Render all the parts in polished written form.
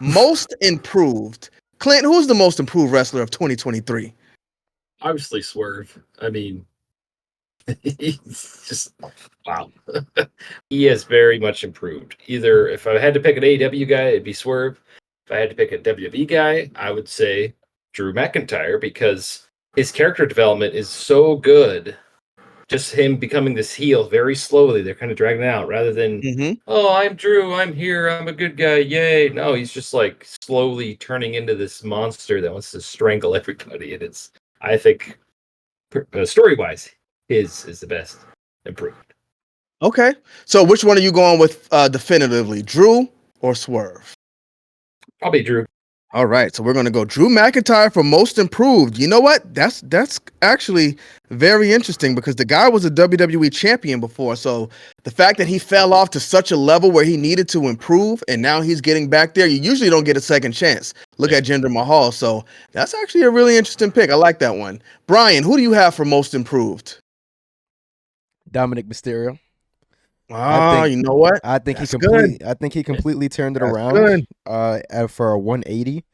Most improved. Clint, who's the most improved wrestler of 2023? Obviously, Swerve. I mean, he's just wow. He has very much improved. Either if I had to pick an AEW guy, it'd be Swerve. If I had to pick a WWE guy, I would say Drew McIntyre because his character development is so good. Just him becoming this heel very slowly. They're kind of dragging it out rather than, oh, I'm Drew. I'm here. I'm a good guy. Yay. No, he's just like slowly turning into this monster that wants to strangle everybody. And it's, I think, story-wise, his is the best improved. Okay. So which one are you going with definitively, Drew or Swerve? Probably Drew. All right. So we're going to go Drew McIntyre for most improved. You know what? That's actually very interesting because the guy was a WWE champion before. So the fact that he fell off to such a level where he needed to improve and now he's getting back there, you usually don't get a second chance. Look at Jinder Mahal. So that's actually a really interesting pick. I like that one. Bryan, who do you have for most improved? Dominic Mysterio. You know what? I think he completely turned it around for a 180.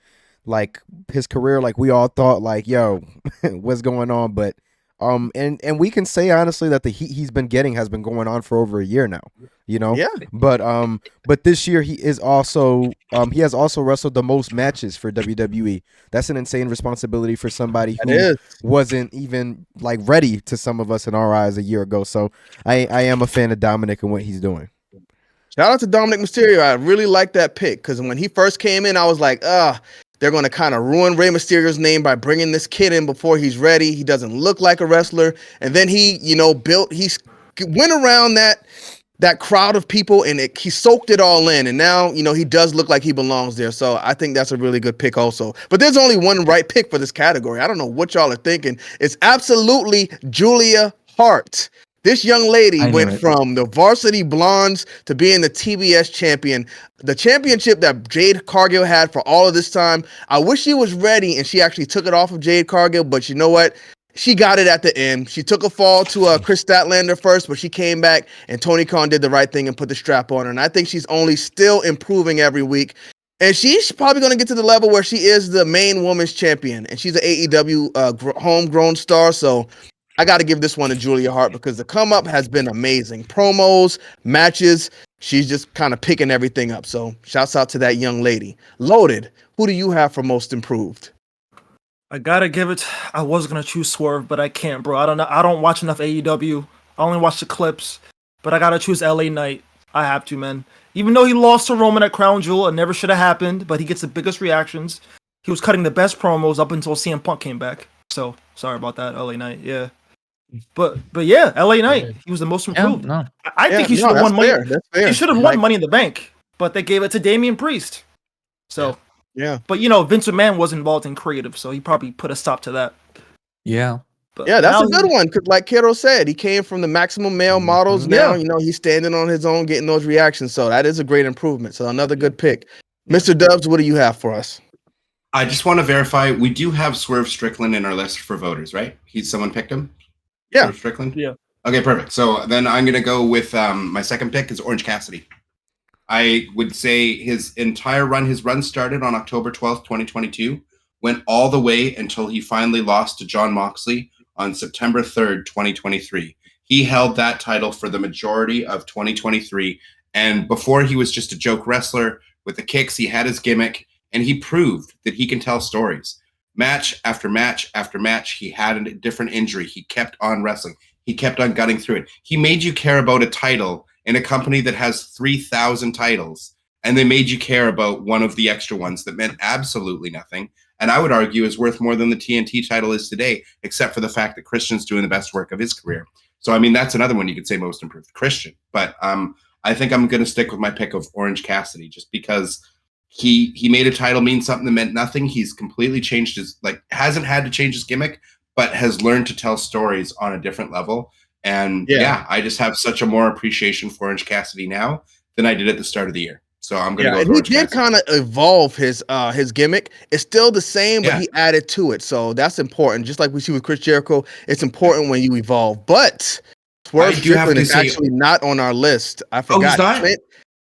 Like his career, like we all thought, like, yo, what's going on? But and we can say honestly that the heat he's been getting has been going on for over a year now. You know? Yeah. But this year he has also wrestled the most matches for WWE. That's an insane responsibility for somebody who wasn't even like ready to some of us in our eyes a year ago. So I am a fan of Dominic and what he's doing. Shout out to Dominic Mysterio. I really like that pick because when he first came in, I was like, they're going to kind of ruin Rey Mysterio's name by bringing this kid in before he's ready. He doesn't look like a wrestler. And then he, he went around that crowd of people and he soaked it all in. And now, he does look like he belongs there. So I think that's a really good pick also. But there's only one right pick for this category. I don't know what y'all are thinking. It's absolutely Julia Hart. This young lady went from the Varsity Blondes to being the TBS champion, the championship that Jade Cargill had for all of this time. I wish she was ready and she actually took it off of Jade Cargill, but you know what? She got it at the end. She took a fall to Chris Statlander first, but she came back and Tony Khan did the right thing and put the strap on her. And I think she's only still improving every week. And she's probably going to get to the level where she is the main women's champion. And she's an AEW homegrown star. So I got to give this one to Julia Hart because the come up has been amazing. Promos, matches, she's just kind of picking everything up. So shouts out to that young lady. Loaded, who do you have for most improved? I gotta give it. I was gonna choose Swerve, but I can't, bro. I don't know. I don't watch enough AEW. I only watch the clips, but I gotta choose LA Knight. I have to, man. Even though he lost to Roman at Crown Jewel, it never should have happened. But he gets the biggest reactions. He was cutting the best promos up until CM Punk came back. So sorry about that, LA Knight. Yeah. But yeah, LA Knight, he was the most improved. Yeah, no. I think he should have won money. That's fair. He should have won Money in the Bank, but they gave it to Damian Priest. So yeah. But Vince McMahon was involved in creative, so he probably put a stop to that. Yeah. But yeah, that's a good one. Cause like Kero said, he came from the maximum male models. Now, he's standing on his own, getting those reactions. So that is a great improvement. So another good pick. Mr.Dubbs, what do you have for us? I just want to verify we do have Swerve Strickland in our list for voters, right? Someone picked him? Yeah. Swerve Strickland? Yeah. Okay, perfect. So then I'm going to go with my second pick is Orange Cassidy. I would say his run started on October 12th, 2022, went all the way until he finally lost to Jon Moxley on September 3rd, 2023. He held that title for the majority of 2023. And before he was just a joke wrestler with the kicks, he had his gimmick and he proved that he can tell stories. Match after match after match, he had a different injury. He kept on wrestling. He kept on gutting through it. He made you care about a title in a company that has 3,000 titles, and they made you care about one of the extra ones that meant absolutely nothing, and I would argue is worth more than the TNT title is today, except for the fact that Christian's doing the best work of his career. So, I mean, that's another one you could say most improved, Christian. But I think I'm going to stick with my pick of Orange Cassidy just because he made a title mean something that meant nothing. He's completely changed hasn't had to change his gimmick, but has learned to tell stories on a different level. And I just have such a more appreciation for Orange Cassidy now than I did at the start of the year. So I'm going to go with Orange Cassidy. He did kind of evolve his gimmick. It's still the same, but he added to it. So that's important. Just like we see with Chris Jericho, it's important when you evolve. But Swerve Strickland is actually not on our list. I forgot. Oh, he's not? Clint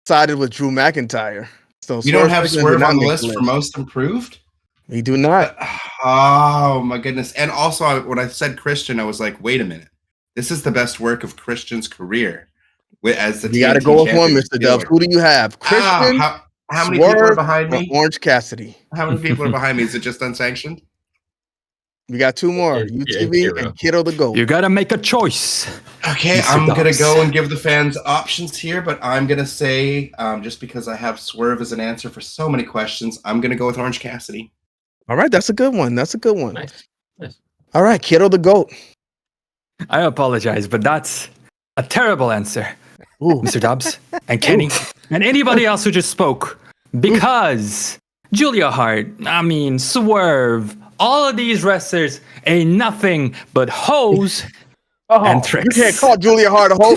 sided with Drew McIntyre. So We don't Swerve have Strickland did Swerve not on the make list for most improved. We do not. Oh my goodness! And also, when I said Christian, I was like, wait a minute, this is the best work of Christian's career as the You got to TNT go with one, champion. Mr. Dubbs. Who do you have? Christian, How many people are Swerve, behind or me? Orange Cassidy? How many people are behind me? Is it just unsanctioned? We got two more, And UTV and Kero the GOAT. You gotta make a choice. Okay, Mr. I'm gonna Dubbs. go and give the fans options here, but I'm gonna say, just because I have Swerve as an answer for so many questions, I'm gonna go with Orange Cassidy. All right, that's a good one. That's a good one. Nice. All right, Kero the GOAT. I apologize, but that's a terrible answer, Ooh. Mr. Dubbs and Kenny and anybody else who just spoke. Because Julia Hart, I mean, Swerve, all of these wrestlers ain't nothing but hoes and tricks. You can't call Julia Hart a hoe.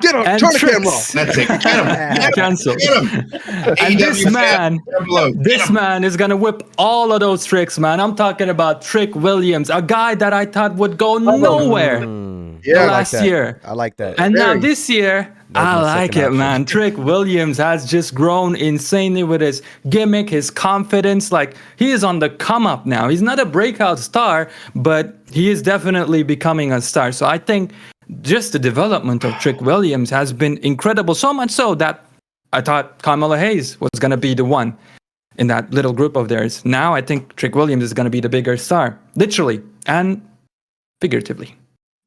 Get him. And Turn the tricks. camera off. That's it. Get him. Get him. Cancelled. Get him. And this AEW man, fan, get him below. Get this him. man is gonna whip all of those tricks, man. I'm talking about Trick Williams, a guy that I thought would go nowhere Yeah, last year. I like that. And now Very. this year, That's I my like second it, option. man. Trick Williams has just grown insanely with his gimmick, his confidence. Like, he is on the come up now. He's not a breakout star, but he is definitely becoming a star. So I think just the development of Trick Williams has been incredible. So much so that I thought Carmelo Hayes was going to be the one in that little group of theirs. Now I think Trick Williams is going to be the bigger star, literally and figuratively.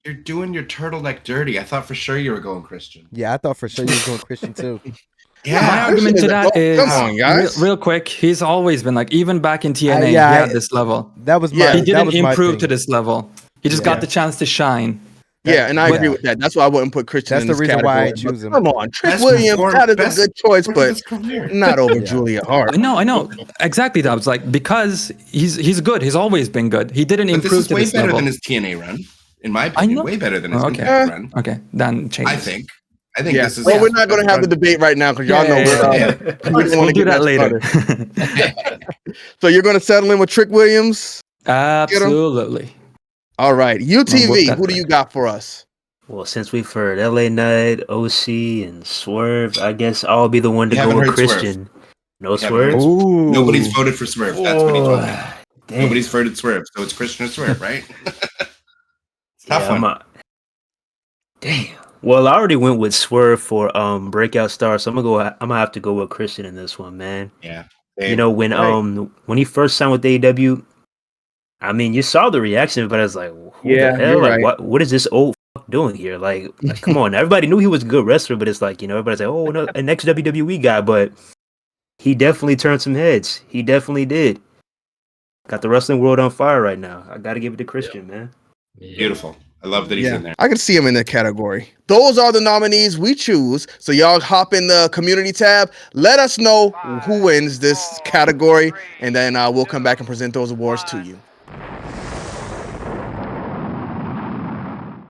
You're doing your turtleneck dirty. I thought for sure you were going Christian. Yeah, I thought for sure you was going Christian too. My Yeah. argument to that is, Come on, guys. Real quick, he's always been like, even back in TNA, yeah, he had this level. That was Yeah. my. He that didn't was my improve thing. to this level. He just got the chance to shine. Yeah, and I But- agree with that. That's why I wouldn't put Christian That's in the this reason why I category. choose him. But come on, Trick Best Williams, perform- that is best a good choice, work of his but career. not over Yeah. Julia Hart. I know, exactly. That was like, because he's good. He's always been good. He didn't But this improve is to way this better level. than his TNA run, in my opinion. know. Way better than his Okay. Impact run. Okay, then change. I think. I think Yeah. this is. Well, we're not going to have the debate right now because y'all know Yeah, we're. yeah, We don't We'll want to do get that later. started. So you're going to settle in with Trick Williams? Absolutely. All right, I'll whip UTV. that Who do you got for us? Well, since we've heard LA Knight, OC, and Swerve, I guess I'll be the one to We go haven't with heard Swerve. Christian. No We haven't Swerve? heard Ooh. Nobody's voted for Swerve. That's what he told me. Damn. Nobody's voted Swerve, so it's Christian or Swerve, right? Tough I'm one. Damn. Well, I already went with Swerve for breakout star, so I'm gonna have to go with Christian in this one, man. Yeah. You know, when he first signed with AEW, I mean, you saw the reaction, but I was like, who Yeah, the hell? you're Like, right. what is this old fuck doing here? Like, come on. Everybody knew he was a good wrestler, but it's like, you know, everybody's like, oh, no, an ex WWE guy, but he definitely turned some heads. He definitely did. Got the wrestling world on fire right now. I got to give it to Christian, man. Beautiful. I love that he's in there. I can see him in that category. Those are the nominees we choose. So y'all hop in the community tab. Let us know who wins this category, and then we'll come back and present those awards to you.